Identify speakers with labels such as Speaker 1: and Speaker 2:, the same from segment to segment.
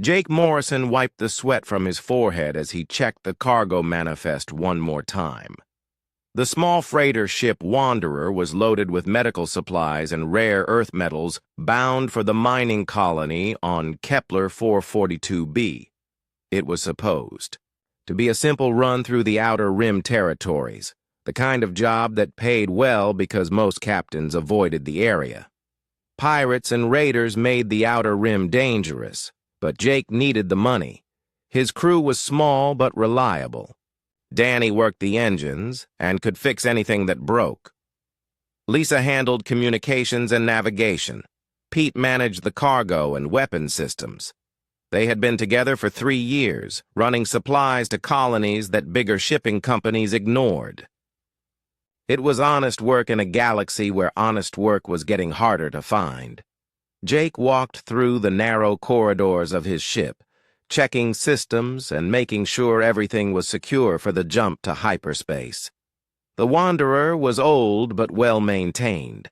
Speaker 1: Jake Morrison wiped the sweat from his forehead as he checked the cargo manifest one more time. The small freighter ship Wanderer was loaded with medical supplies and rare earth metals bound for the mining colony on Kepler 442b. It was supposed to be a simple run through the Outer Rim territories, the kind of job that paid well because most captains avoided the area. Pirates and raiders made the Outer Rim dangerous, but Jake needed the money. His crew was small but reliable. Danny worked the engines and could fix anything that broke. Lisa handled communications and navigation. Pete managed the cargo and weapon systems. They had been together for 3 years, running supplies to colonies that bigger shipping companies ignored. It was honest work in a galaxy where honest work was getting harder to find. Jake walked through the narrow corridors of his ship, checking systems and making sure everything was secure for the jump to hyperspace. The Wanderer was old but well-maintained.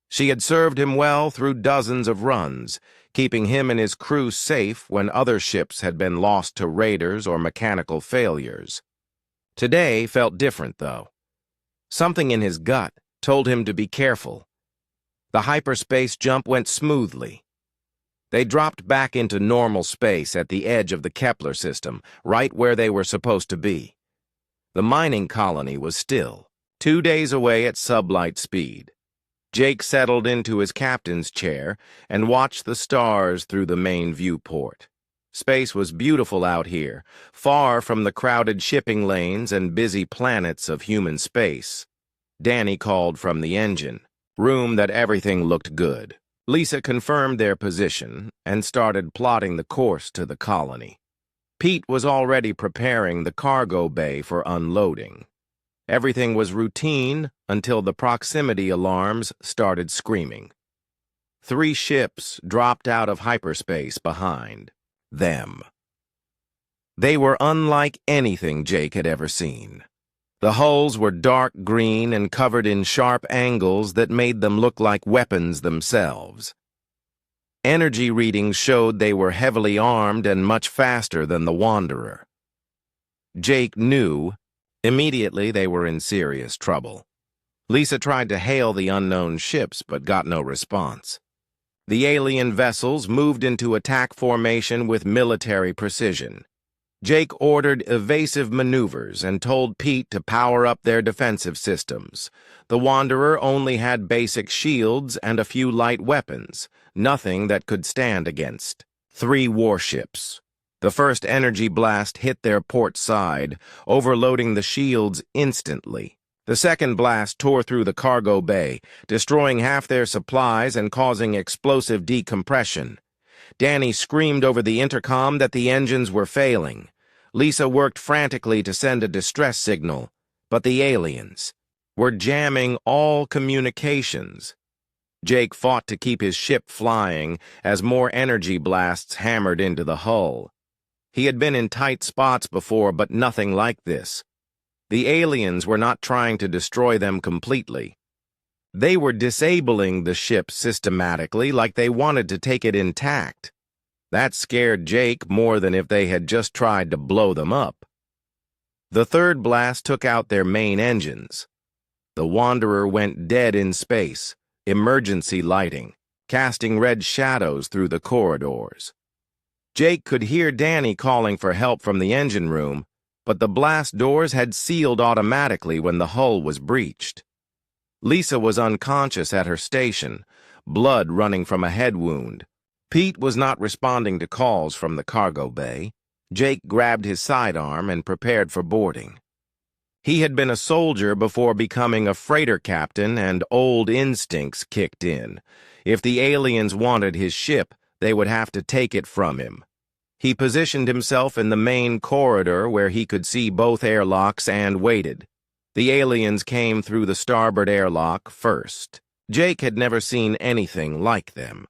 Speaker 1: She had served him well through dozens of runs, keeping him and his crew safe when other ships had been lost to raiders or mechanical failures. Today felt different, though. Something in his gut told him to be careful. The hyperspace jump went smoothly. They dropped back into normal space at the edge of the Kepler system, right where they were supposed to be. The mining colony was still, 2 days away at sublight speed. Jake settled into his captain's chair and watched the stars through the main viewport. Space was beautiful out here, far from the crowded shipping lanes and busy planets of human space. Danny called from the engine room that everything looked good. Lisa confirmed their position and started plotting the course to the colony. Pete was already preparing the cargo bay for unloading. Everything was routine until the proximity alarms started screaming. 3 ships dropped out of hyperspace behind them. They were unlike anything Jake had ever seen. The hulls were dark green and covered in sharp angles that made them look like weapons themselves. Energy readings showed they were heavily armed and much faster than the Wanderer. Jake knew immediately they were in serious trouble. Lisa tried to hail the unknown ships but got no response. The alien vessels moved into attack formation with military precision. Jake ordered evasive maneuvers and told Pete to power up their defensive systems. The Wanderer only had basic shields and a few light weapons, nothing that could stand against 3 warships. The first energy blast hit their port side, overloading the shields instantly. The second blast tore through the cargo bay, destroying half their supplies and causing explosive decompression. Danny screamed over the intercom that the engines were failing. Lisa worked frantically to send a distress signal, but the aliens were jamming all communications. Jake fought to keep his ship flying as more energy blasts hammered into the hull. He had been in tight spots before, but nothing like this. The aliens were not trying to destroy them completely. They were disabling the ship systematically, like they wanted to take it intact. That scared Jake more than if they had just tried to blow them up. The third blast took out their main engines. The Wanderer went dead in space, emergency lighting, casting red shadows through the corridors. Jake could hear Danny calling for help from the engine room, but the blast doors had sealed automatically when the hull was breached. Lisa was unconscious at her station, blood running from a head wound. Pete was not responding to calls from the cargo bay. Jake grabbed his sidearm and prepared for boarding. He had been a soldier before becoming a freighter captain, and old instincts kicked in. If the aliens wanted his ship, they would have to take it from him. He positioned himself in the main corridor where he could see both airlocks and waited. The aliens came through the starboard airlock first. Jake had never seen anything like them.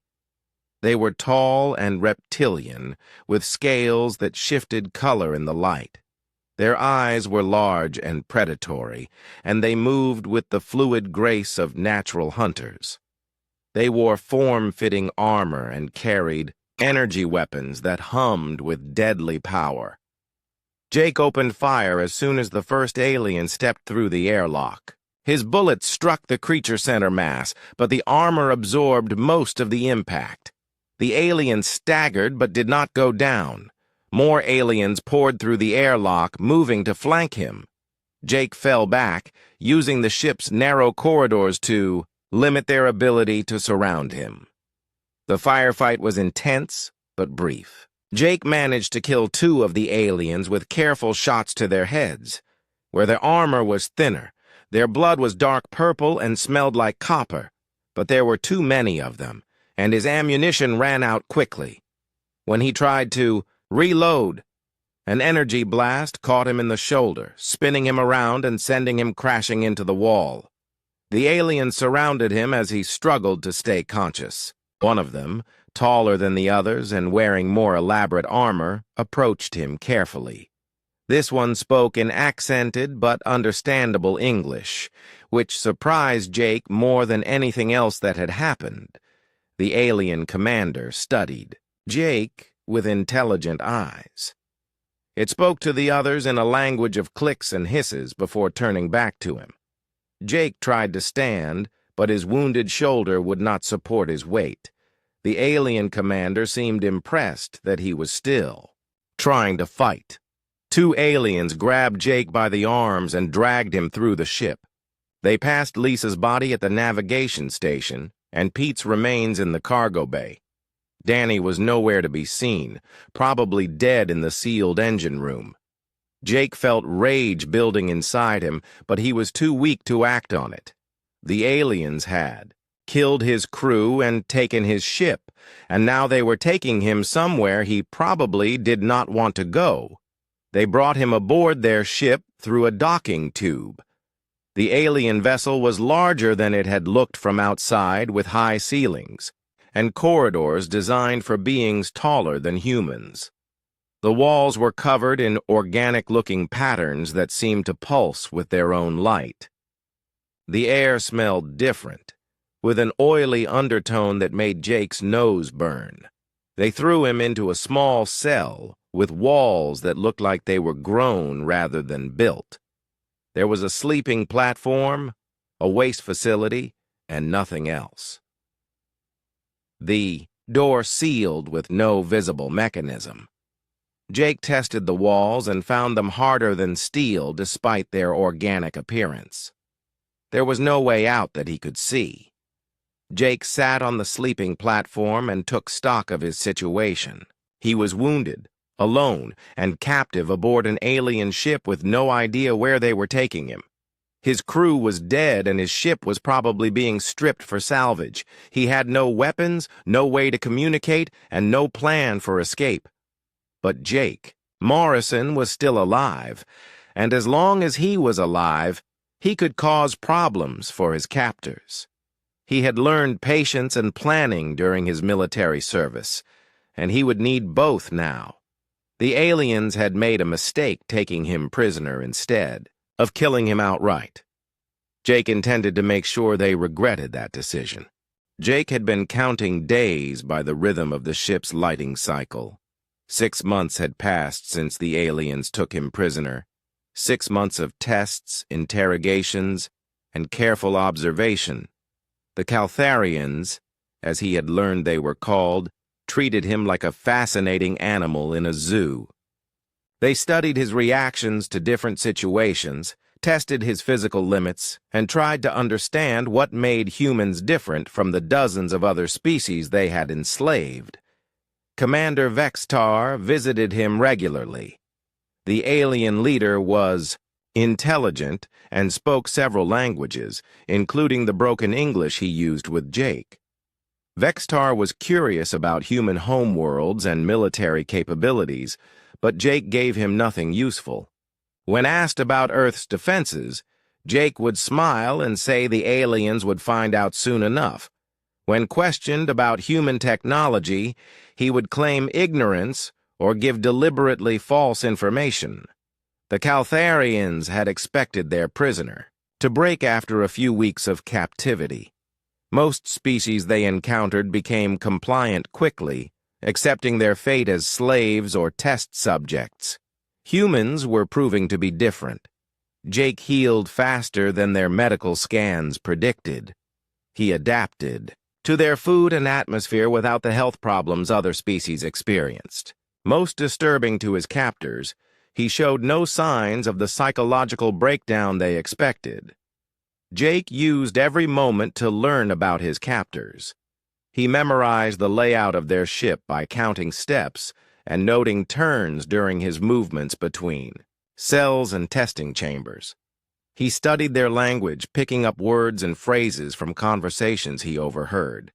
Speaker 1: They were tall and reptilian, with scales that shifted color in the light. Their eyes were large and predatory, and they moved with the fluid grace of natural hunters. They wore form-fitting armor and carried energy weapons that hummed with deadly power. Jake opened fire as soon as the first alien stepped through the airlock. His bullets struck the creature center mass, but the armor absorbed most of the impact. The alien staggered but did not go down. More aliens poured through the airlock, moving to flank him. Jake fell back, using the ship's narrow corridors to limit their ability to surround him. The firefight was intense but brief. Jake managed to kill 2 of the aliens with careful shots to their heads. Where their armor was thinner, their blood was dark purple and smelled like copper, but there were too many of them, and his ammunition ran out quickly. When he tried to reload, an energy blast caught him in the shoulder, spinning him around and sending him crashing into the wall. The aliens surrounded him as he struggled to stay conscious. One of them, taller than the others and wearing more elaborate armor, approached him carefully. This one spoke in accented but understandable English, which surprised Jake more than anything else that had happened. The alien commander studied Jake with intelligent eyes. It spoke to the others in a language of clicks and hisses before turning back to him. Jake tried to stand, but his wounded shoulder would not support his weight. The alien commander seemed impressed that he was still trying to fight. 2 aliens grabbed Jake by the arms and dragged him through the ship. They passed Lisa's body at the navigation station and Pete's remains in the cargo bay. Danny was nowhere to be seen, probably dead in the sealed engine room. Jake felt rage building inside him, but he was too weak to act on it. The aliens had killed his crew and taken his ship, and now they were taking him somewhere he probably did not want to go. They brought him aboard their ship through a docking tube. The alien vessel was larger than it had looked from outside, with high ceilings and corridors designed for beings taller than humans. The walls were covered in organic-looking patterns that seemed to pulse with their own light. The air smelled different, with an oily undertone that made Jake's nose burn. They threw him into a small cell with walls that looked like they were grown rather than built. There was a sleeping platform, a waste facility, and nothing else. The door sealed with no visible mechanism. Jake tested the walls and found them harder than steel despite their organic appearance. There was no way out that he could see. Jake sat on the sleeping platform and took stock of his situation. He was wounded, alone, and captive aboard an alien ship with no idea where they were taking him. His crew was dead and his ship was probably being stripped for salvage. He had no weapons, no way to communicate, and no plan for escape. But Jake Morrison was still alive, and as long as he was alive, he could cause problems for his captors. He had learned patience and planning during his military service, and he would need both now. The aliens had made a mistake taking him prisoner instead of killing him outright. Jake intended to make sure they regretted that decision. Jake had been counting days by the rhythm of the ship's lighting cycle. 6 months had passed since the aliens took him prisoner. 6 months of tests, interrogations, and careful observation. The Caltharians, as he had learned they were called, treated him like a fascinating animal in a zoo. They studied his reactions to different situations, tested his physical limits, and tried to understand what made humans different from the dozens of other species they had enslaved. Commander Vextar visited him regularly. The alien leader was intelligent and spoke several languages, including the broken English he used with Jake. Vextar was curious about human homeworlds and military capabilities, but Jake gave him nothing useful. When asked about Earth's defenses, Jake would smile and say the aliens would find out soon enough. When questioned about human technology, he would claim ignorance or give deliberately false information. The Caltharians had expected their prisoner to break after a few weeks of captivity. Most species they encountered became compliant quickly, accepting their fate as slaves or test subjects. Humans were proving to be different. Jake healed faster than their medical scans predicted. He adapted to their food and atmosphere without the health problems other species experienced. Most disturbing to his captors, he showed no signs of the psychological breakdown they expected. Jake used every moment to learn about his captors. He memorized the layout of their ship by counting steps and noting turns during his movements between cells and testing chambers. He studied their language, picking up words and phrases from conversations he overheard.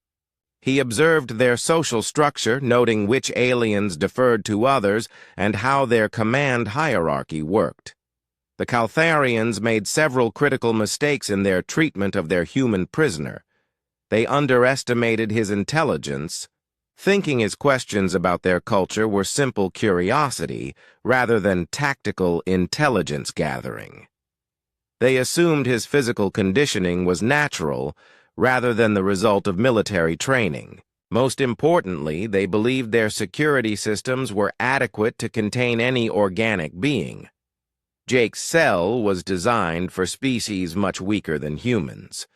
Speaker 1: He observed their social structure, noting which aliens deferred to others and how their command hierarchy worked. The Caltharians made several critical mistakes in their treatment of their human prisoner. They underestimated his intelligence, thinking his questions about their culture were simple curiosity rather than tactical intelligence gathering. They assumed his physical conditioning was natural rather than the result of military training. Most importantly, they believed their security systems were adequate to contain any organic being. Jake's cell was designed for species much weaker than humans.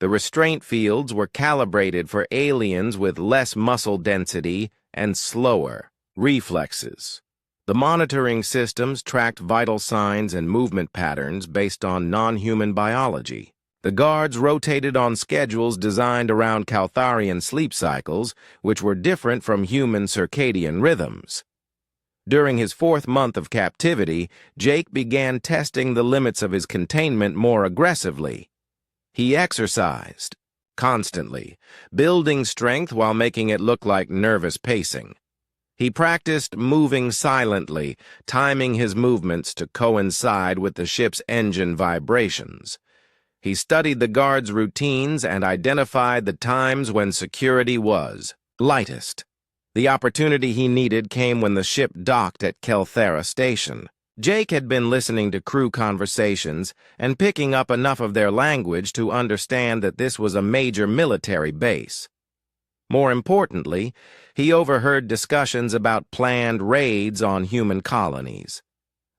Speaker 1: The restraint fields were calibrated for aliens with less muscle density and slower reflexes. The monitoring systems tracked vital signs and movement patterns based on non-human biology. The guards rotated on schedules designed around Caltharian sleep cycles, which were different from human circadian rhythms. During his 4th month of captivity, Jake began testing the limits of his containment more aggressively. He exercised constantly, building strength while making it look like nervous pacing. He practiced moving silently, timing his movements to coincide with the ship's engine vibrations. He studied the guards' routines and identified the times when security was lightest. The opportunity he needed came when the ship docked at Kelthera Station. Jake had been listening to crew conversations and picking up enough of their language to understand that this was a major military base. More importantly, he overheard discussions about planned raids on human colonies.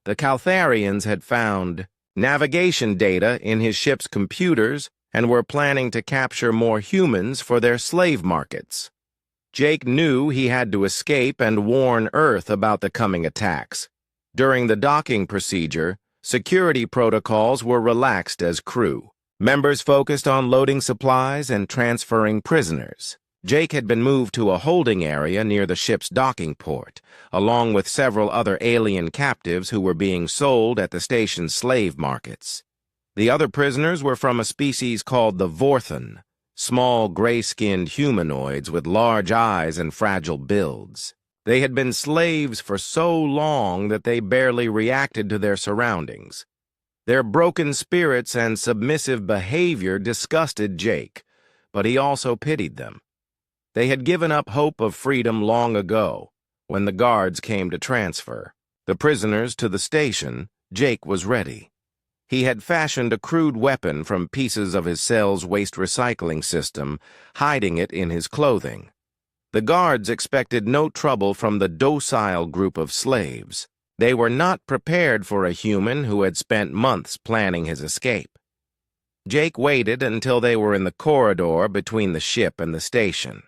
Speaker 1: The Caltharians had found navigation data in his ship's computers and were planning to capture more humans for their slave markets. Jake knew he had to escape and warn Earth about the coming attacks. During the docking procedure, security protocols were relaxed as crew. Members focused on loading supplies and transferring prisoners. Jake had been moved to a holding area near the ship's docking port, along with several other alien captives who were being sold at the station's slave markets. The other prisoners were from a species called the Vorthon, small gray-skinned humanoids with large eyes and fragile builds. They had been slaves for so long that they barely reacted to their surroundings. Their broken spirits and submissive behavior disgusted Jake, but he also pitied them. They had given up hope of freedom long ago, when the guards came to transfer the prisoners to the station. Jake was ready. He had fashioned a crude weapon from pieces of his cell's waste recycling system, hiding it in his clothing. The guards expected no trouble from the docile group of slaves. They were not prepared for a human who had spent months planning his escape. Jake waited until they were in the corridor between the ship and the station.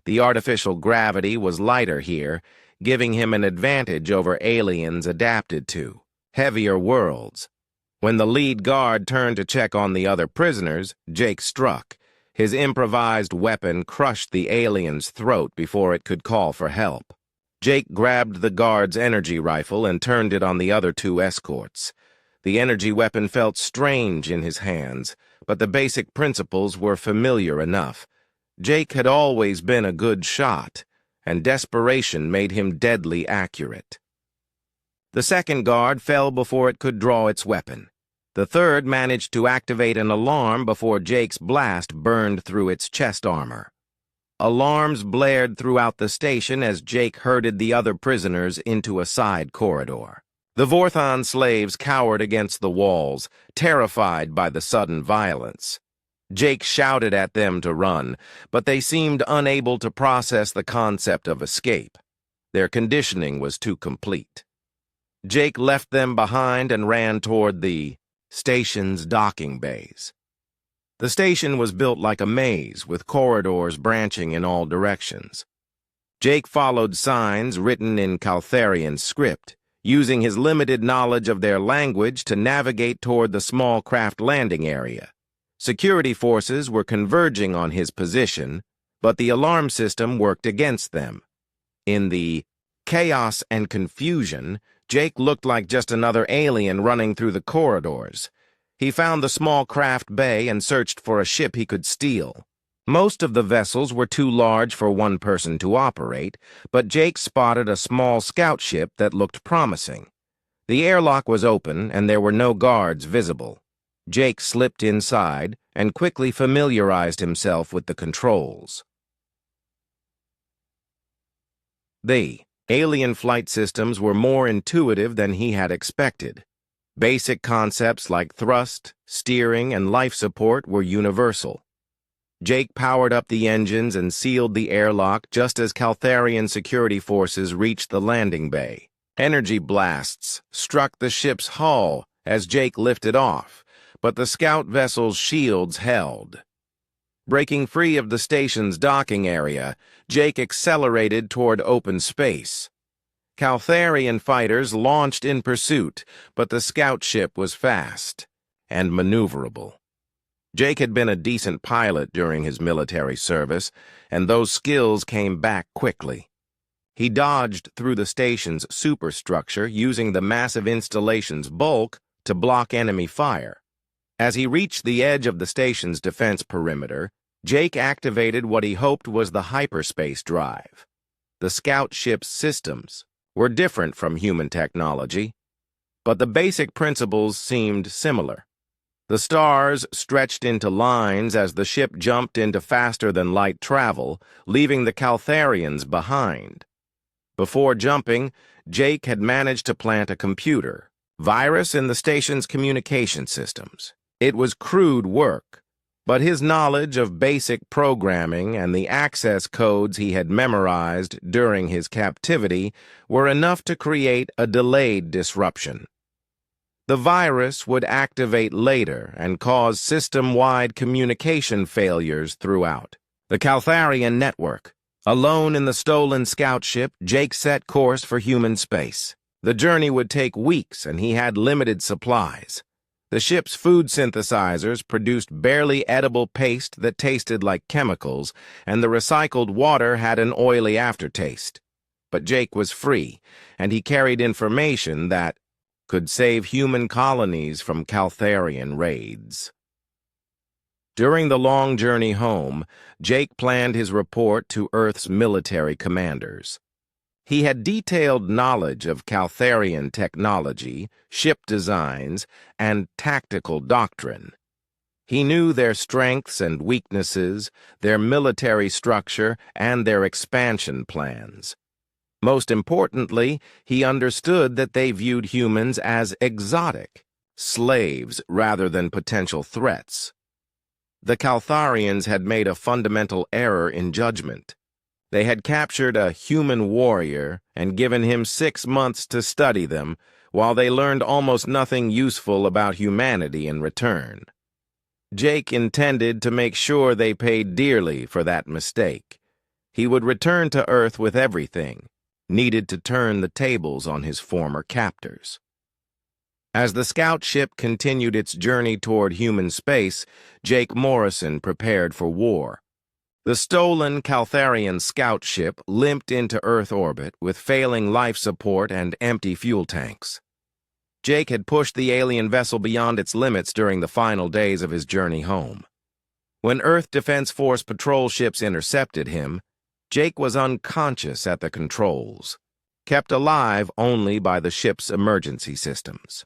Speaker 1: The artificial gravity was lighter here, giving him an advantage over aliens adapted to heavier worlds. When the lead guard turned to check on the other prisoners, Jake struck. His improvised weapon crushed the alien's throat before it could call for help. Jake grabbed the guard's energy rifle and turned it on the other 2 escorts. The energy weapon felt strange in his hands, but the basic principles were familiar enough. Jake had always been a good shot, and desperation made him deadly accurate. The second guard fell before it could draw its weapon. The third managed to activate an alarm before Jake's blast burned through its chest armor. Alarms blared throughout the station as Jake herded the other prisoners into a side corridor. The Vorthon slaves cowered against the walls, terrified by the sudden violence. Jake shouted at them to run, but they seemed unable to process the concept of escape. Their conditioning was too complete. Jake left them behind and ran toward the station's docking bays. The station was built like a maze, with corridors branching in all directions. Jake followed signs written in Caltharian script, using his limited knowledge of their language to navigate toward the small craft landing area. Security forces were converging on his position, but the alarm system worked against them. In the chaos and confusion, Jake looked like just another alien running through the corridors. He found the small craft bay and searched for a ship he could steal. Most of the vessels were too large for one person to operate, but Jake spotted a small scout ship that looked promising. The airlock was open and there were no guards visible. Jake slipped inside and quickly familiarized himself with the controls. The alien flight systems were more intuitive than he had expected. Basic concepts like thrust, steering, and life support were universal. Jake powered up the engines and sealed the airlock just as Caltharian security forces reached the landing bay. Energy blasts struck the ship's hull as Jake lifted off, but the scout vessel's shields held. Breaking free of the station's docking area, Jake accelerated toward open space. Caltharian fighters launched in pursuit, but the scout ship was fast and maneuverable. Jake had been a decent pilot during his military service, and those skills came back quickly. He dodged through the station's superstructure using the massive installation's bulk to block enemy fire. As he reached the edge of the station's defense perimeter, Jake activated what he hoped was the hyperspace drive. The scout ship's systems were different from human technology, but the basic principles seemed similar. The stars stretched into lines as the ship jumped into faster-than-light travel, leaving the Caltharians behind. Before jumping, Jake had managed to plant a computer virus in the station's communication systems. It was crude work, but his knowledge of basic programming and the access codes he had memorized during his captivity were enough to create a delayed disruption. The virus would activate later and cause system-wide communication failures throughout the Caltharian network. Alone in the stolen scout ship, Jake set course for human space. The journey would take weeks, and he had limited supplies. The ship's food synthesizers produced barely edible paste that tasted like chemicals, and the recycled water had an oily aftertaste. But Jake was free, and he carried information that could save human colonies from Caltharian raids. During the long journey home, Jake planned his report to Earth's military commanders. He had detailed knowledge of Caltharian technology, ship designs, and tactical doctrine. He knew their strengths and weaknesses, their military structure, and their expansion plans. Most importantly, he understood that they viewed humans as exotic, slaves rather than potential threats. The Caltharians had made a fundamental error in judgment. They had captured a human warrior and given him 6 months to study them, while they learned almost nothing useful about humanity in return. Jake intended to make sure they paid dearly for that mistake. He would return to Earth with everything needed to turn the tables on his former captors. As the scout ship continued its journey toward human space, Jake Morrison prepared for war. The stolen Caltharian scout ship limped into Earth orbit with failing life support and empty fuel tanks. Jake had pushed the alien vessel beyond its limits during the final days of his journey home. When Earth Defense Force patrol ships intercepted him, Jake was unconscious at the controls, kept alive only by the ship's emergency systems.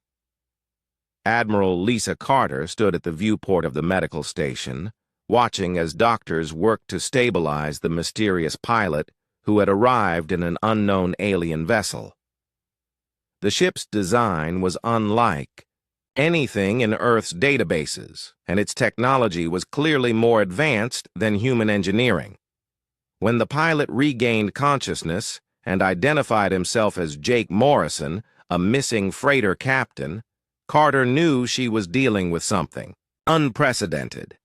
Speaker 1: Admiral Lisa Carter stood at the viewport of the medical station, watching as doctors worked to stabilize the mysterious pilot who had arrived in an unknown alien vessel. The ship's design was unlike anything in Earth's databases, and its technology was clearly more advanced than human engineering. When the pilot regained consciousness and identified himself as Jake Morrison, a missing freighter captain, Carter knew she was dealing with something unprecedented.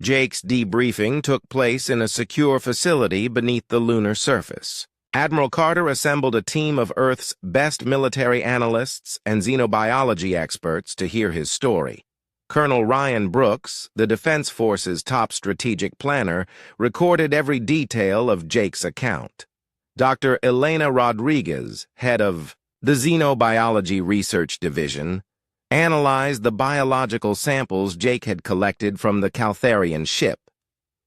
Speaker 1: Jake's debriefing took place in a secure facility beneath the lunar surface. Admiral Carter assembled a team of Earth's best military analysts and xenobiology experts to hear his story. Colonel Ryan Brooks, the Defense Force's top strategic planner, recorded every detail of Jake's account. Dr. Elena Rodriguez, head of the Xenobiology Research Division, analyzed the biological samples Jake had collected from the Caltharian ship.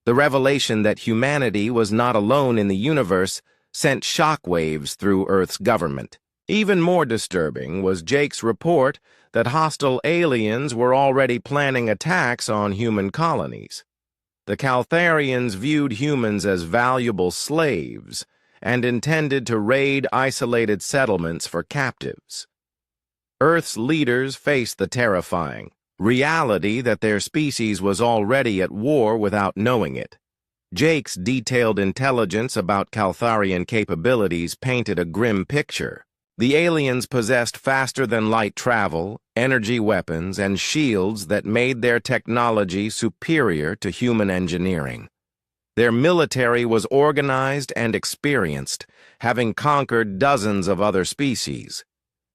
Speaker 1: The revelation that humanity was not alone in the universe sent shockwaves through Earth's government. Even more disturbing was Jake's report that hostile aliens were already planning attacks on human colonies. The Caltharians viewed humans as valuable slaves and intended to raid isolated settlements for captives. Earth's leaders faced the terrifying reality that their species was already at war without knowing it. Jake's detailed intelligence about Caltharian capabilities painted a grim picture. The aliens possessed faster-than-light travel, energy weapons, and shields that made their technology superior to human engineering. Their military was organized and experienced, having conquered dozens of other species.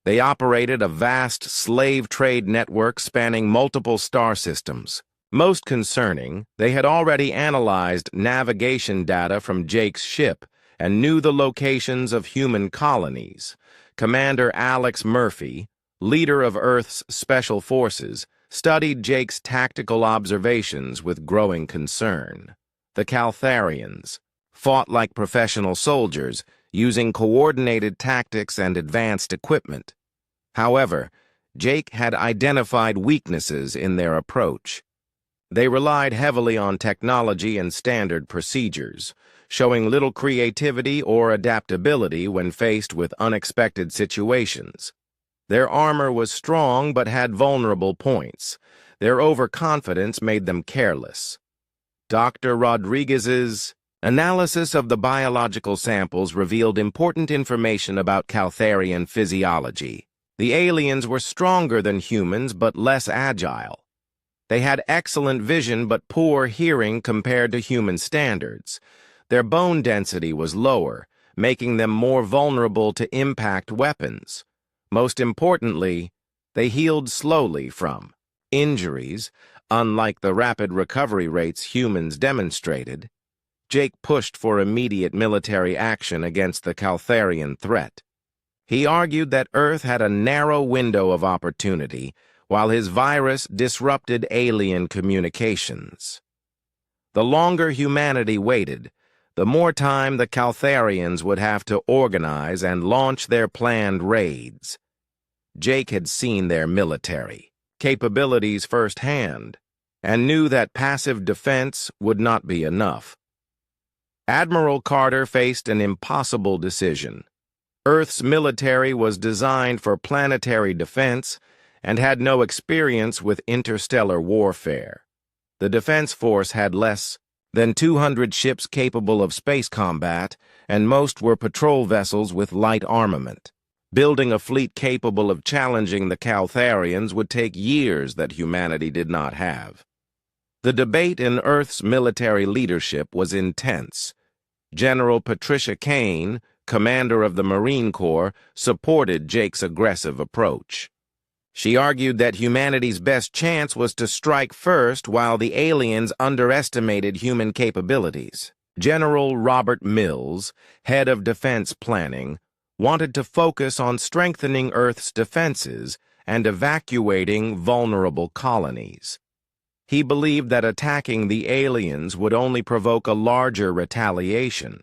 Speaker 1: They operated a vast slave trade network spanning multiple star systems. Most concerning, they had already analyzed navigation data from Jake's ship and knew the locations of human colonies. Commander Alex Murphy, leader of Earth's Special Forces, studied Jake's tactical observations with growing concern. The Caltharians fought like professional soldiers, using coordinated tactics and advanced equipment. However, Jake had identified weaknesses in their approach. They relied heavily on technology and standard procedures, showing little creativity or adaptability when faced with unexpected situations. Their armor was strong but had vulnerable points. Their overconfidence made them careless. Dr. Rodriguez's analysis of the biological samples revealed important information about Caltharian physiology. The aliens were stronger than humans but less agile. They had excellent vision but poor hearing compared to human standards. Their bone density was lower, making them more vulnerable to impact weapons. Most importantly, they healed slowly from injuries, unlike the rapid recovery rates humans demonstrated. Jake pushed for immediate military action against the Caltharian threat. He argued that Earth had a narrow window of opportunity, while his virus disrupted alien communications. The longer humanity waited, the more time the Caltharians would have to organize and launch their planned raids. Jake had seen their military capabilities firsthand and knew that passive defense would not be enough. Admiral Carter faced an impossible decision. Earth's military was designed for planetary defense and had no experience with interstellar warfare. The Defense Force had less than 200 ships capable of space combat, and most were patrol vessels with light armament. Building a fleet capable of challenging the Caltharians would take years that humanity did not have. The debate in Earth's military leadership was intense. General Patricia Kane, commander of the Marine Corps, supported Jake's aggressive approach. She argued that humanity's best chance was to strike first while the aliens underestimated human capabilities. General Robert Mills, head of defense planning, wanted to focus on strengthening Earth's defenses and evacuating vulnerable colonies. He believed that attacking the aliens would only provoke a larger retaliation.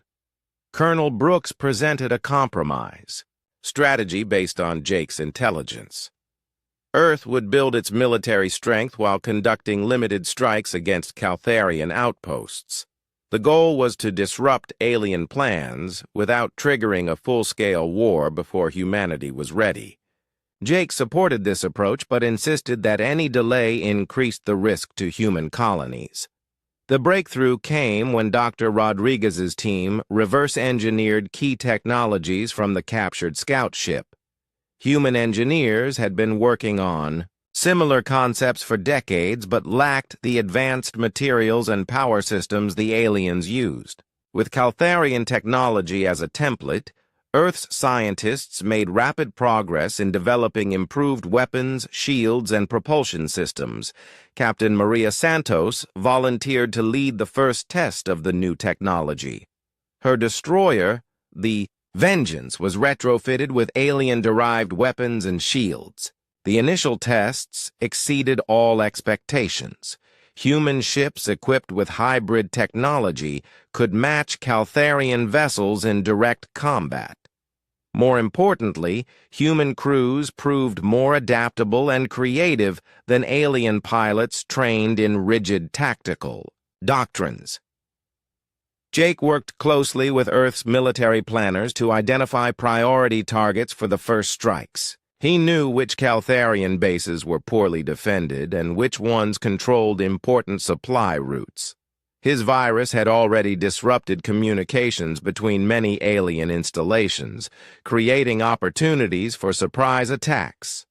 Speaker 1: Colonel Brooks presented a compromise strategy based on Jake's intelligence. Earth would build its military strength while conducting limited strikes against Caltharian outposts. The goal was to disrupt alien plans without triggering a full-scale war before humanity was ready. Jake supported this approach but insisted that any delay increased the risk to human colonies. The breakthrough came when Dr. Rodriguez's team reverse-engineered key technologies from the captured scout ship. Human engineers had been working on similar concepts for decades but lacked the advanced materials and power systems the aliens used. With Caltharian technology as a template, Earth's scientists made rapid progress in developing improved weapons, shields, and propulsion systems. Captain Maria Santos volunteered to lead the first test of the new technology. Her destroyer, the Vengeance, was retrofitted with alien-derived weapons and shields. The initial tests exceeded all expectations. Human ships equipped with hybrid technology could match Caltharian vessels in direct combat. More importantly, human crews proved more adaptable and creative than alien pilots trained in rigid tactical doctrines. Jake worked closely with Earth's military planners to identify priority targets for the first strikes. He knew which Caltharian bases were poorly defended and which ones controlled important supply routes. His virus had already disrupted communications between many alien installations, creating opportunities for surprise attacks.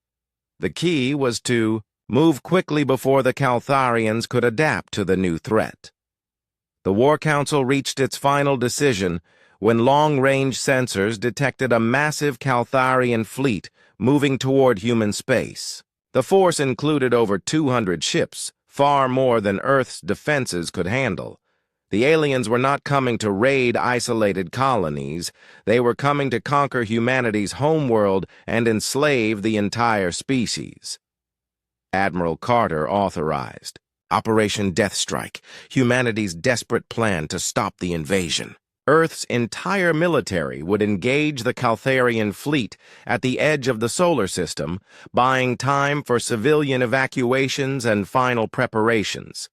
Speaker 1: The key was to move quickly before the Caltharians could adapt to the new threat. The War Council reached its final decision when long-range sensors detected a massive Caltharian fleet moving toward human space. The force included over 200 ships, far more than Earth's defenses could handle. The aliens were not coming to raid isolated colonies. They were coming to conquer humanity's homeworld and enslave the entire species. Admiral Carter authorized Operation Deathstrike, humanity's desperate plan to stop the invasion. Earth's entire military would engage the Caltharian fleet at the edge of the solar system, buying time for civilian evacuations and final preparations.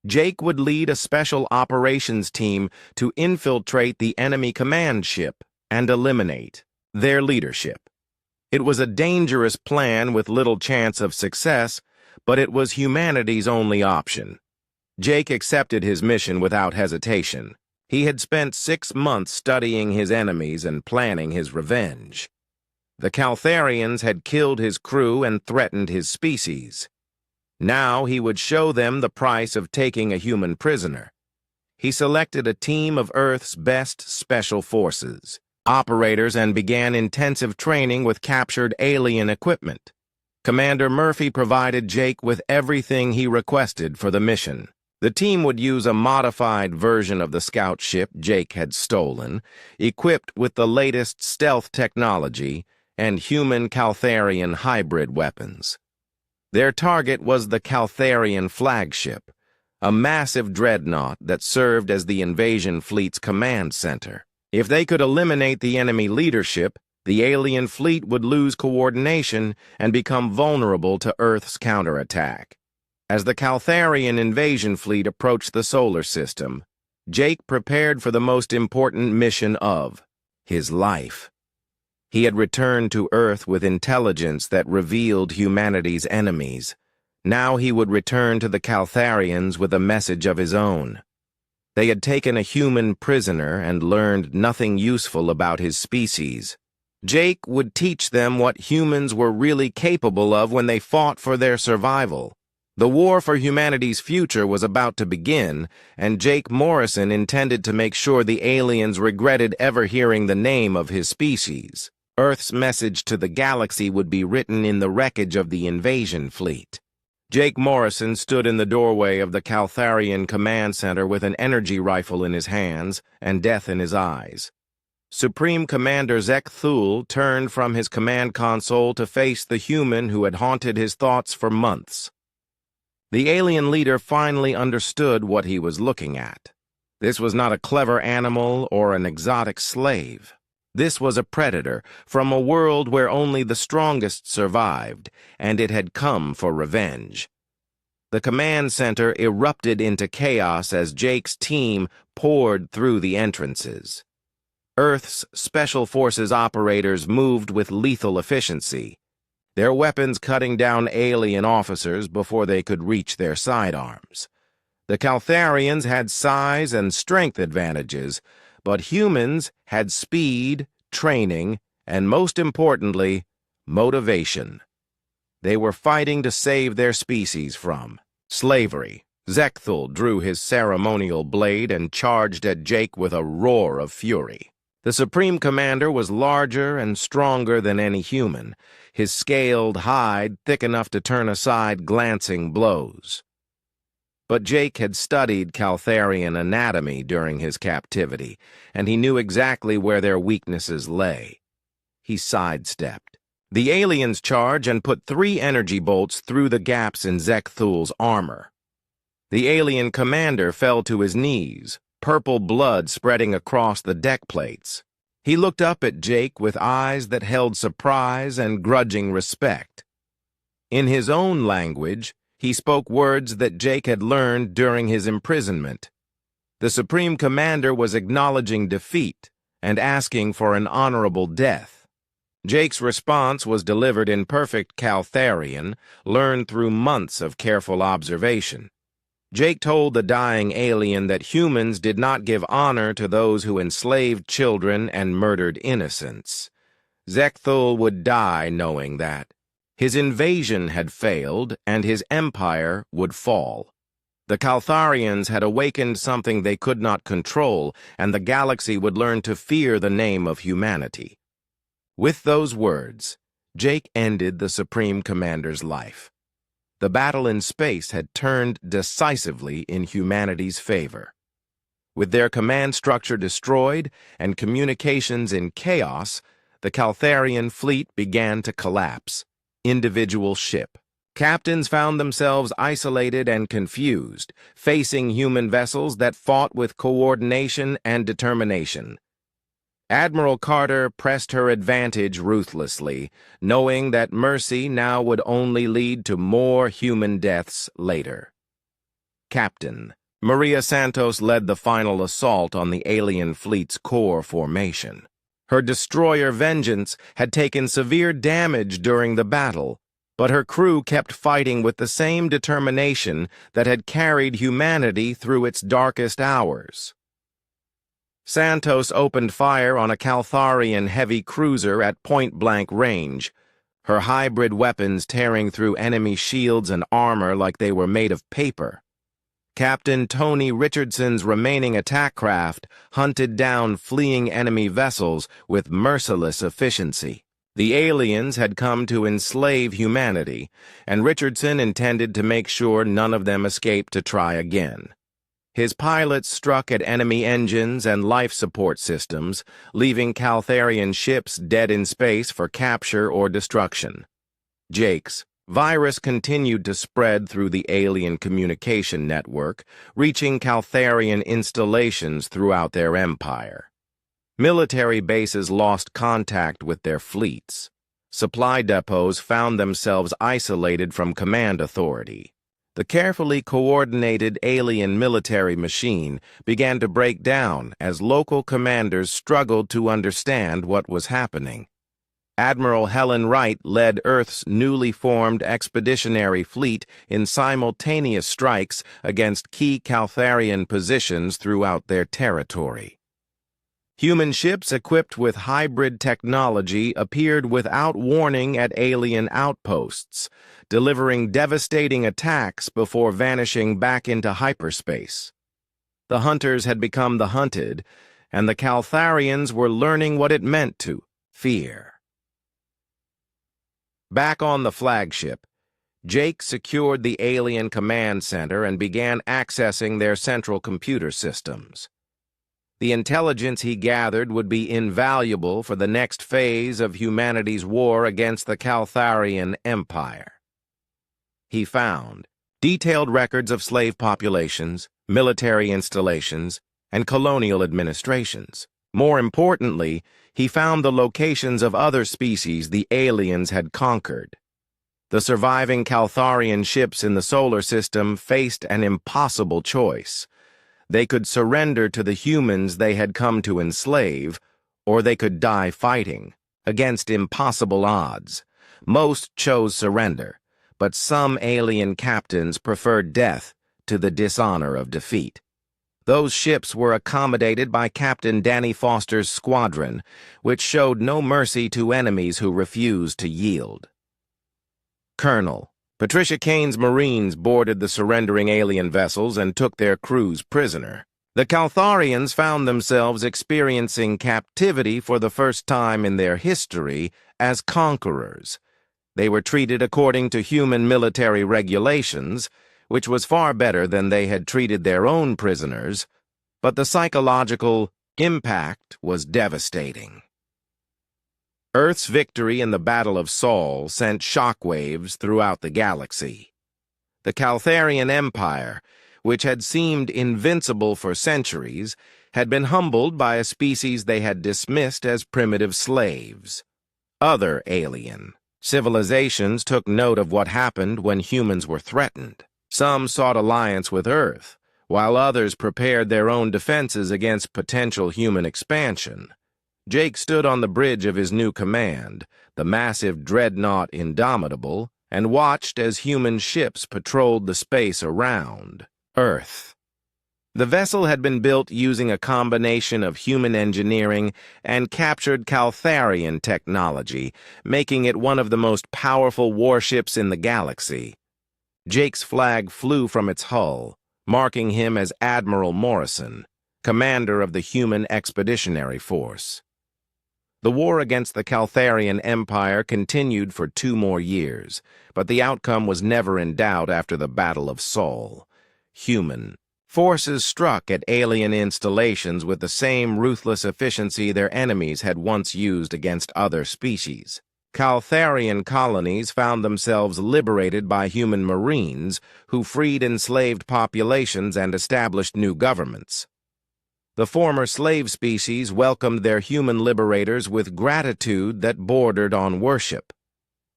Speaker 1: Jake would lead a special operations team to infiltrate the enemy command ship and eliminate their leadership. It was a dangerous plan with little chance of success, but it was humanity's only option. Jake accepted his mission without hesitation. He had spent 6 months studying his enemies and planning his revenge. The Caltharians had killed his crew and threatened his species. Now he would show them the price of taking a human prisoner. He selected a team of Earth's best special forces operators and began intensive training with captured alien equipment. Commander Murphy provided Jake with everything he requested for the mission. The team would use a modified version of the scout ship Jake had stolen, equipped with the latest stealth technology and human Caltharian hybrid weapons. Their target was the Caltharian flagship, a massive dreadnought that served as the invasion fleet's command center. If they could eliminate the enemy leadership, the alien fleet would lose coordination and become vulnerable to Earth's counterattack. As the Caltharian invasion fleet approached the solar system, Jake prepared for the most important mission of his life. He had returned to Earth with intelligence that revealed humanity's enemies. Now he would return to the Caltharians with a message of his own. They had taken a human prisoner and learned nothing useful about his species. Jake would teach them what humans were really capable of when they fought for their survival. The war for humanity's future was about to begin, and Jake Morrison intended to make sure the aliens regretted ever hearing the name of his species. Earth's message to the galaxy would be written in the wreckage of the invasion fleet. Jake Morrison stood in the doorway of the Caltharian command center with an energy rifle in his hands and death in his eyes. Supreme Commander Zek Thule turned from his command console to face the human who had haunted his thoughts for months. The alien leader finally understood what he was looking at. This was not a clever animal or an exotic slave. This was a predator from a world where only the strongest survived, and it had come for revenge. The command center erupted into chaos as Jake's team poured through the entrances. Earth's Special Forces operators moved with lethal efficiency. their weapons cutting down alien officers before they could reach their sidearms. The Caltharians had size and strength advantages, but humans had speed, training, and most importantly, motivation. They were fighting to save their species from slavery. Zekthul drew his ceremonial blade and charged at Jake with a roar of fury. The Supreme Commander was larger and stronger than any human, his scaled hide thick enough to turn aside glancing blows. But Jake had studied Caltharian anatomy during his captivity, and he knew exactly where their weaknesses lay. He sidestepped. The aliens charged and put 3 energy bolts through the gaps in Zekthul's armor. The alien commander fell to his knees, purple blood spreading across the deck plates. He looked up at Jake with eyes that held surprise and grudging respect. In his own language, he spoke words that Jake had learned during his imprisonment. The Supreme Commander was acknowledging defeat and asking for an honorable death. Jake's response was delivered in perfect Caltharian, learned through months of careful observation. Jake told the dying alien that humans did not give honor to those who enslaved children and murdered innocents. Zekthul would die knowing that. His invasion had failed, and his empire would fall. The Caltharians had awakened something they could not control, and the galaxy would learn to fear the name of humanity. With those words, Jake ended the Supreme Commander's life. The battle in space had turned decisively in humanity's favor. With their command structure destroyed and communications in chaos, the Caltharian fleet began to collapse. Individual ship. Captains found themselves isolated and confused, facing human vessels that fought with coordination and determination. Admiral Carter pressed her advantage ruthlessly, knowing that mercy now would only lead to more human deaths later. Captain Maria Santos led the final assault on the alien fleet's core formation. Her destroyer Vengeance had taken severe damage during the battle, but her crew kept fighting with the same determination that had carried humanity through its darkest hours. Santos opened fire on a Caltharian heavy cruiser at point-blank range, her hybrid weapons tearing through enemy shields and armor like they were made of paper. Captain Tony Richardson's remaining attack craft hunted down fleeing enemy vessels with merciless efficiency. The aliens had come to enslave humanity, and Richardson intended to make sure none of them escaped to try again. His pilots struck at enemy engines and life support systems, leaving Caltharian ships dead in space for capture or destruction. Jake's virus continued to spread through the alien communication network, reaching Caltharian installations throughout their empire. Military bases lost contact with their fleets. Supply depots found themselves isolated from command authority. The carefully coordinated alien military machine began to break down as local commanders struggled to understand what was happening. Admiral Helen Wright led Earth's newly formed expeditionary fleet in simultaneous strikes against key Caltharian positions throughout their territory. Human ships equipped with hybrid technology appeared without warning at alien outposts, delivering devastating attacks before vanishing back into hyperspace. The hunters had become the hunted, and the Caltharians were learning what it meant to fear. Back on the flagship, Jake secured the alien command center and began accessing their central computer systems. The intelligence he gathered would be invaluable for the next phase of humanity's war against the Caltharian Empire. He found detailed records of slave populations, military installations, and colonial administrations. More importantly, he found the locations of other species the aliens had conquered. The surviving Caltharian ships in the solar system faced an impossible choice. They could surrender to the humans they had come to enslave, or they could die fighting, against impossible odds. Most chose surrender, but some alien captains preferred death to the dishonor of defeat. Those ships were accommodated by Captain Danny Foster's squadron, which showed no mercy to enemies who refused to yield. Colonel Patricia Kane's Marines boarded the surrendering alien vessels and took their crews prisoner. The Caltharians found themselves experiencing captivity for the first time in their history as conquerors. They were treated according to human military regulations, which was far better than they had treated their own prisoners, but the psychological impact was devastating. Earth's victory in the Battle of Sol sent shockwaves throughout the galaxy. The Caltharian Empire, which had seemed invincible for centuries, had been humbled by a species they had dismissed as primitive slaves. Other alien civilizations took note of what happened when humans were threatened. Some sought alliance with Earth, while others prepared their own defenses against potential human expansion. Jake stood on the bridge of his new command, the massive dreadnought Indomitable, and watched as human ships patrolled the space around Earth. The vessel had been built using a combination of human engineering and captured Caltharian technology, making it one of the most powerful warships in the galaxy. Jake's flag flew from its hull, marking him as Admiral Morrison, commander of the Human Expeditionary Force. The war against the Caltharian Empire continued for 2 more years, but the outcome was never in doubt after the Battle of Sol. Human forces struck at alien installations with the same ruthless efficiency their enemies had once used against other species. Caltharian colonies found themselves liberated by human marines who freed enslaved populations and established new governments. The former slave species welcomed their human liberators with gratitude that bordered on worship.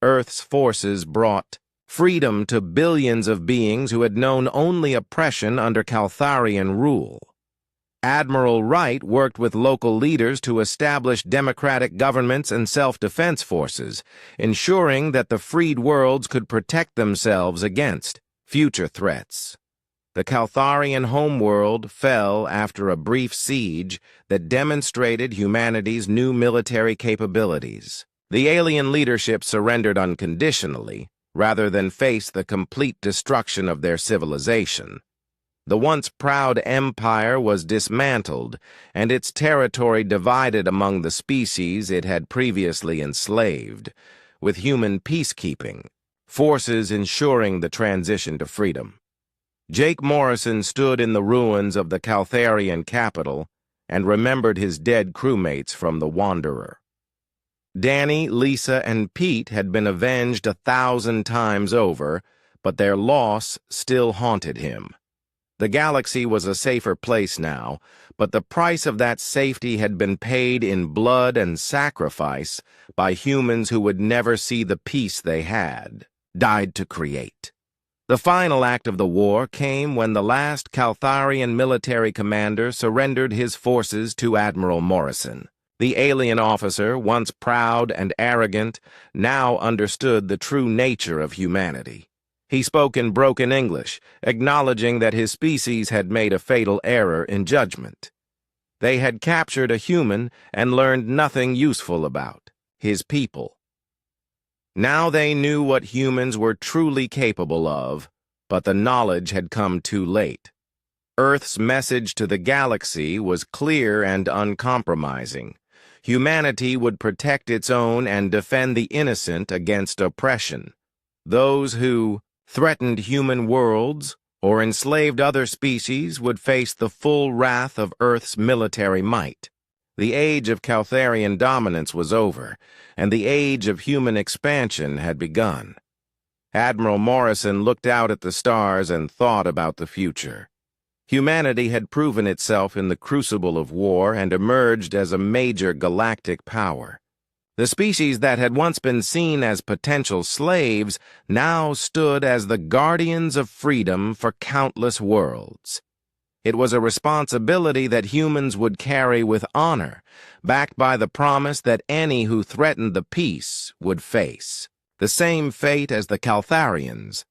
Speaker 1: Earth's forces brought freedom to billions of beings who had known only oppression under Caltharian rule. Admiral Wright worked with local leaders to establish democratic governments and self-defense forces, ensuring that the freed worlds could protect themselves against future threats. The Caltharian homeworld fell after a brief siege that demonstrated humanity's new military capabilities. The alien leadership surrendered unconditionally, rather than face the complete destruction of their civilization. The once proud empire was dismantled, and its territory divided among the species it had previously enslaved, with human peacekeeping forces ensuring the transition to freedom. Jake Morrison stood in the ruins of the Caltharian capital and remembered his dead crewmates from the Wanderer. Danny, Lisa, and Pete had been avenged 1,000 times over, but their loss still haunted him. The galaxy was a safer place now, but the price of that safety had been paid in blood and sacrifice by humans who would never see the peace they had died to create. The final act of the war came when the last Caltharian military commander surrendered his forces to Admiral Morrison. The alien officer, once proud and arrogant, now understood the true nature of humanity. He spoke in broken English, acknowledging that his species had made a fatal error in judgment. They had captured a human and learned nothing useful about his people. Now they knew what humans were truly capable of, but the knowledge had come too late. Earth's message to the galaxy was clear and uncompromising. Humanity would protect its own and defend the innocent against oppression. Those who threatened human worlds or enslaved other species would face the full wrath of Earth's military might. The age of Caltharian dominance was over, and the age of human expansion had begun. Admiral Morrison looked out at the stars and thought about the future. Humanity had proven itself in the crucible of war and emerged as a major galactic power. The species that had once been seen as potential slaves now stood as the guardians of freedom for countless worlds. It was a responsibility that humans would carry with honor, backed by the promise that any who threatened the peace would face. The same fate as the Caltharians.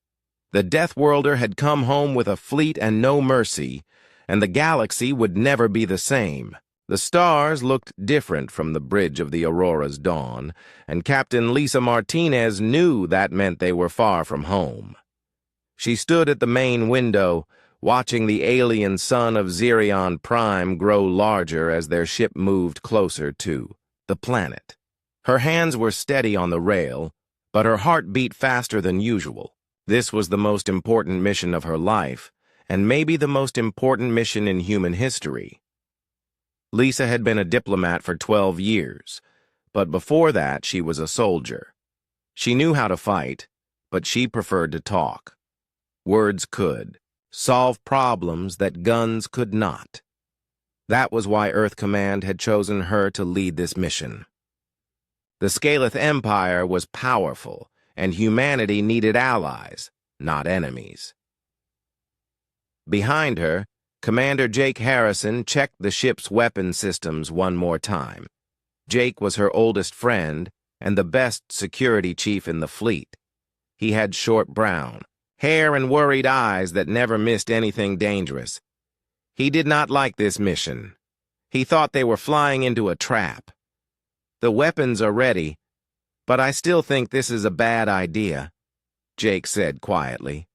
Speaker 1: The Deathworlder had come home with a fleet and no mercy, and the galaxy would never be the same. The stars looked different from the bridge of the Aurora's dawn, and Captain Lisa Martinez knew that meant they were far from home. She stood at the main window, watching the alien sun of Xerion Prime grow larger as their ship moved closer to the planet. Her hands were steady on the rail, but her heart beat faster than usual. This was the most important mission of her life, and maybe the most important mission in human history. Lisa had been a diplomat for 12 years, but before that she was a soldier. She knew how to fight, but she preferred to talk. Words could solve problems that guns could not. That was why Earth Command had chosen her to lead this mission. The Scaleth Empire was powerful, and humanity needed allies, not enemies. Behind her, Commander Jake Harrison checked the ship's weapon systems one more time. Jake was her oldest friend and the best security chief in the fleet. He had short brown hair and worried eyes that never missed anything dangerous. He did not like this mission. He thought they were flying into a trap. The weapons are ready, but I still think this is a bad idea, Jake said quietly.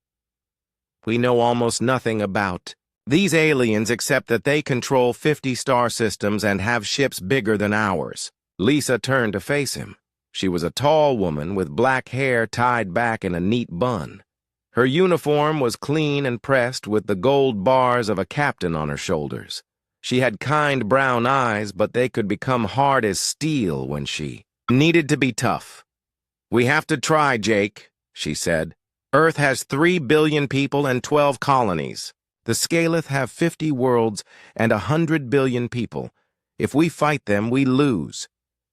Speaker 1: We know almost nothing about these aliens except that they control 50 star systems and have ships bigger than ours. Lisa turned to face him. She was a tall woman with black hair tied back in a neat bun. Her uniform was clean and pressed with the gold bars of a captain on her shoulders. She had kind brown eyes, but they could become hard as steel when she needed to be tough. We have to try, Jake, she said. Earth has 3 billion people and 12 colonies. The Scaleth have 50 worlds and 100 billion people. If we fight them, we lose.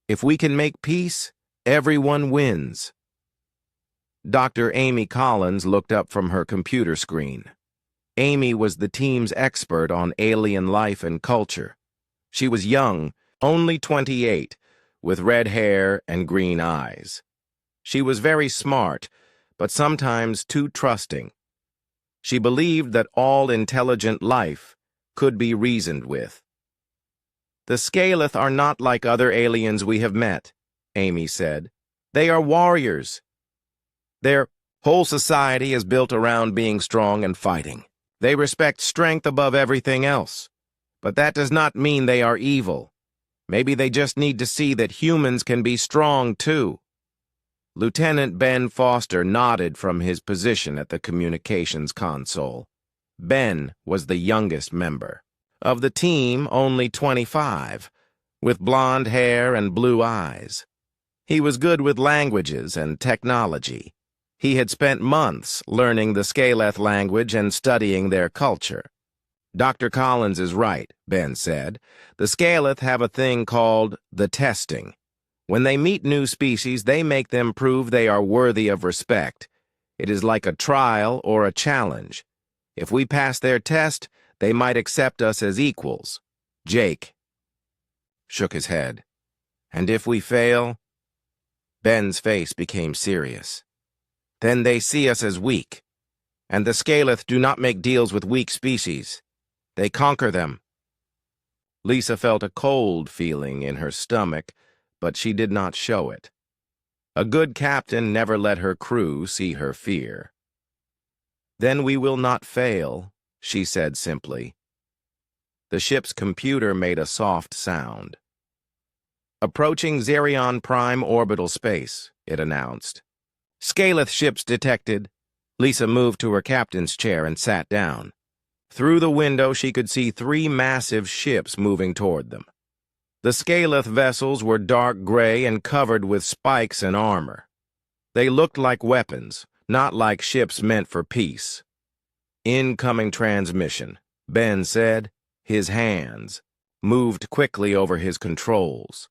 Speaker 1: If we can make peace, everyone wins. Dr. Amy Collins looked up from her computer screen. Amy was the team's expert on alien life and culture. She was young, only 28, with red hair and green eyes. She was very smart, but sometimes too trusting. She believed that all intelligent life could be reasoned with. The Scaleth are not like other aliens we have met, Amy said. They are warriors. Their whole society is built around being strong and fighting. They respect strength above everything else. But that does not mean they are evil. Maybe they just need to see that humans can be strong too. Lieutenant Ben Foster nodded from his position at the communications console. Ben was the youngest member. Of the team, only 25, with blonde hair and blue eyes. He was good with languages and technology. He had spent months learning the Scaleth language and studying their culture. Dr. Collins is right, Ben said. The Scaleth have a thing called the testing. When they meet new species, they make them prove they are worthy of respect. It is like a trial or a challenge. If we pass their test, they might accept us as equals. Jake shook his head. And if we fail? Ben's face became serious. Then they see us as weak. And the Scaleth do not make deals with weak species. They conquer them. Lisa felt a cold feeling in her stomach, but she did not show it. A good captain never let her crew see her fear. Then we will not fail, she said simply. The ship's computer made a soft sound. Approaching Xerion Prime orbital space, it announced. Scaleth ships detected. Lisa moved to her captain's chair and sat down. Through the window, she could see 3 massive ships moving toward them. The Scaleth vessels were dark gray and covered with spikes and armor. They looked like weapons, not like ships meant for peace. Incoming transmission, Ben said. His hands moved quickly over his controls.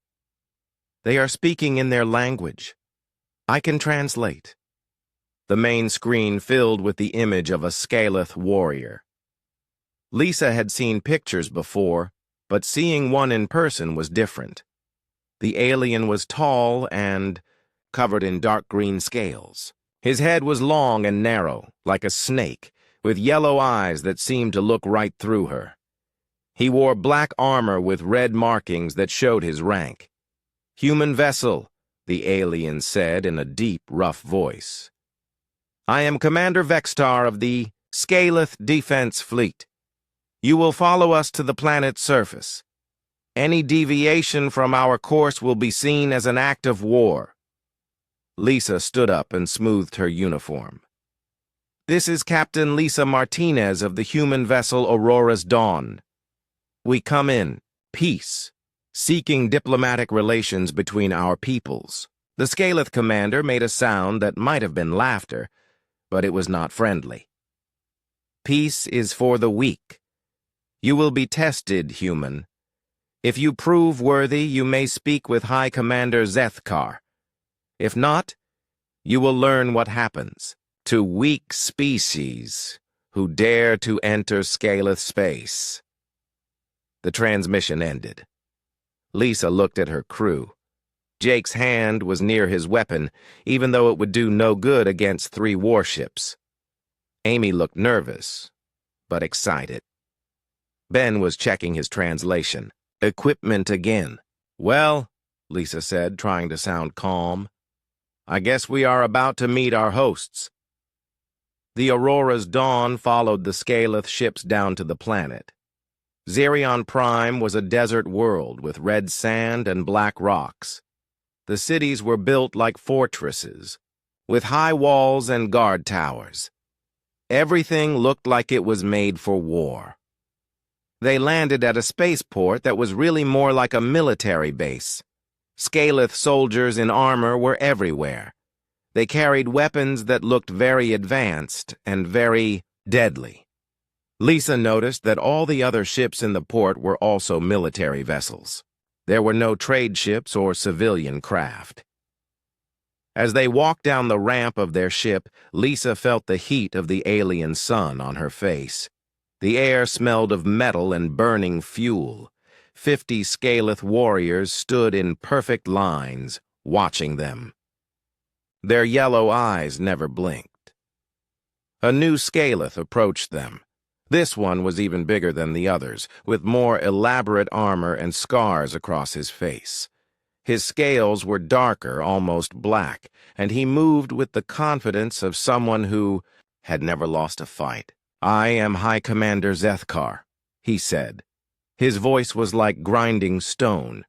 Speaker 1: They are speaking in their language. I can translate. The main screen filled with the image of a Scaleth warrior. Lisa had seen pictures before, but seeing one in person was different. The alien was tall and covered in dark green scales. His head was long and narrow, like a snake, with yellow eyes that seemed to look right through her. He wore black armor with red markings that showed his rank. "Human vessel," the alien said in a deep, rough voice. "I am Commander Vextar of the Scaleth Defense Fleet. You will follow us to the planet's surface. Any deviation from our course will be seen as an act of war." Lisa stood up and smoothed her uniform. "This is Captain Lisa Martinez of the human vessel Aurora's Dawn. We come in peace, seeking diplomatic relations between our peoples." The Scaleth commander made a sound that might have been laughter, but it was not friendly. "Peace is for the weak. You will be tested, human. If you prove worthy, you may speak with High Commander Zethkar. If not, you will learn what happens to weak species who dare to enter Scaleth space." The transmission ended. Lisa looked at her crew. Jake's hand was near his weapon, even though it would do no good against 3 warships. Amy looked nervous, but excited. Ben was checking his translation. Equipment again. "Well," Lisa said, trying to sound calm, "I guess we are about to meet our hosts." The Aurora's Dawn followed the Scaleth ships down to the planet. Xerion Prime was a desert world with red sand and black rocks. The cities were built like fortresses, with high walls and guard towers. Everything looked like it was made for war. They landed at a spaceport that was really more like a military base. Scaleth soldiers in armor were everywhere. They carried weapons that looked very advanced and very deadly. Lisa noticed that all the other ships in the port were also military vessels. There were no trade ships or civilian craft. As they walked down the ramp of their ship, Lisa felt the heat of the alien sun on her face. The air smelled of metal and burning fuel. 50 Scaleth warriors stood in perfect lines, watching them. Their yellow eyes never blinked. A new Scaleth approached them. This one was even bigger than the others, with more elaborate armor and scars across his face. His scales were darker, almost black, and he moved with the confidence of someone who had never lost a fight. "I am High Commander Zethkar," he said. His voice was like grinding stone.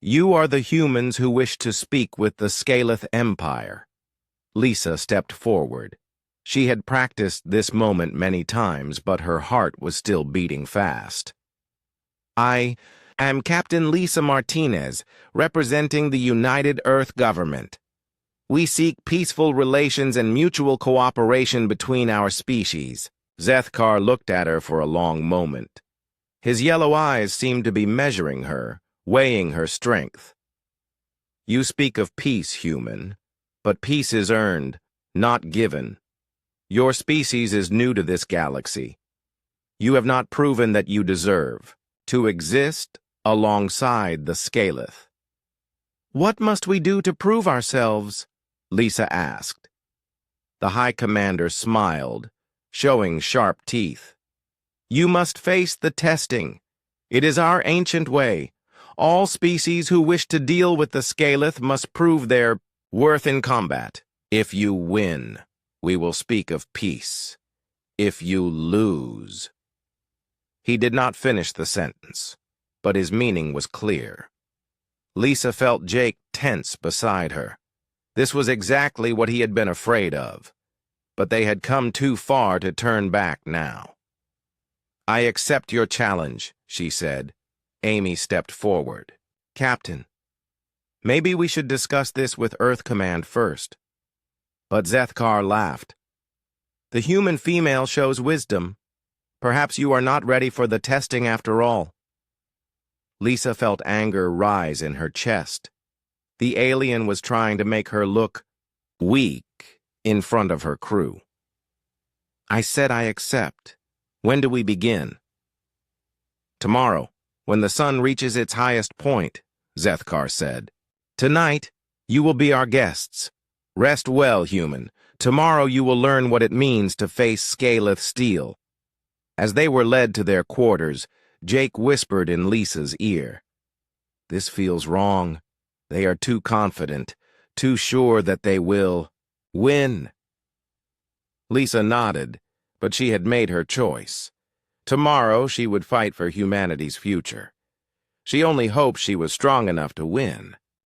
Speaker 1: "You are the humans who wish to speak with the Scaleth Empire." Lisa stepped forward. She had practiced this moment many times, but her heart was still beating fast. "I am Captain Lisa Martinez, representing the United Earth Government. We seek peaceful relations and mutual cooperation between our species." Zethkar looked at her for a long moment. His yellow eyes seemed to be measuring her, weighing her strength. "You speak of peace, human, but peace is earned, not given. Your species is new to this galaxy. You have not proven that you deserve to exist alongside the Scaleth." "What must we do to prove ourselves?" Lisa asked. The High Commander smiled, showing sharp teeth. "You must face the testing. It is our ancient way. All species who wish to deal with the Scaleth must prove their worth in combat. If you win, we will speak of peace. If you lose..." He did not finish the sentence, but his meaning was clear. Lisa felt Jake tense beside her. This was exactly what he had been afraid of, but they had come too far to turn back now. "I accept your challenge," she said. Amy stepped forward. "Captain, maybe we should discuss this with Earth Command first." But Zethkar laughed. "The human female shows wisdom. Perhaps you are not ready for the testing after all." Lisa felt anger rise in her chest. The alien was trying to make her look weak in front of her crew. "I said I accept. When do we begin?" "Tomorrow, when the sun reaches its highest point," Zethkar said. "Tonight, You will be our guests. Rest well, human. Tomorrow you will learn what it means to face Scaleth steel." As they were led to their quarters, Jake whispered in Lisa's ear, "This feels wrong. They are too confident, too sure that they will win." Lisa nodded, but she had made her choice. Tomorrow she would fight for humanity's future. She only hoped she was strong enough to win.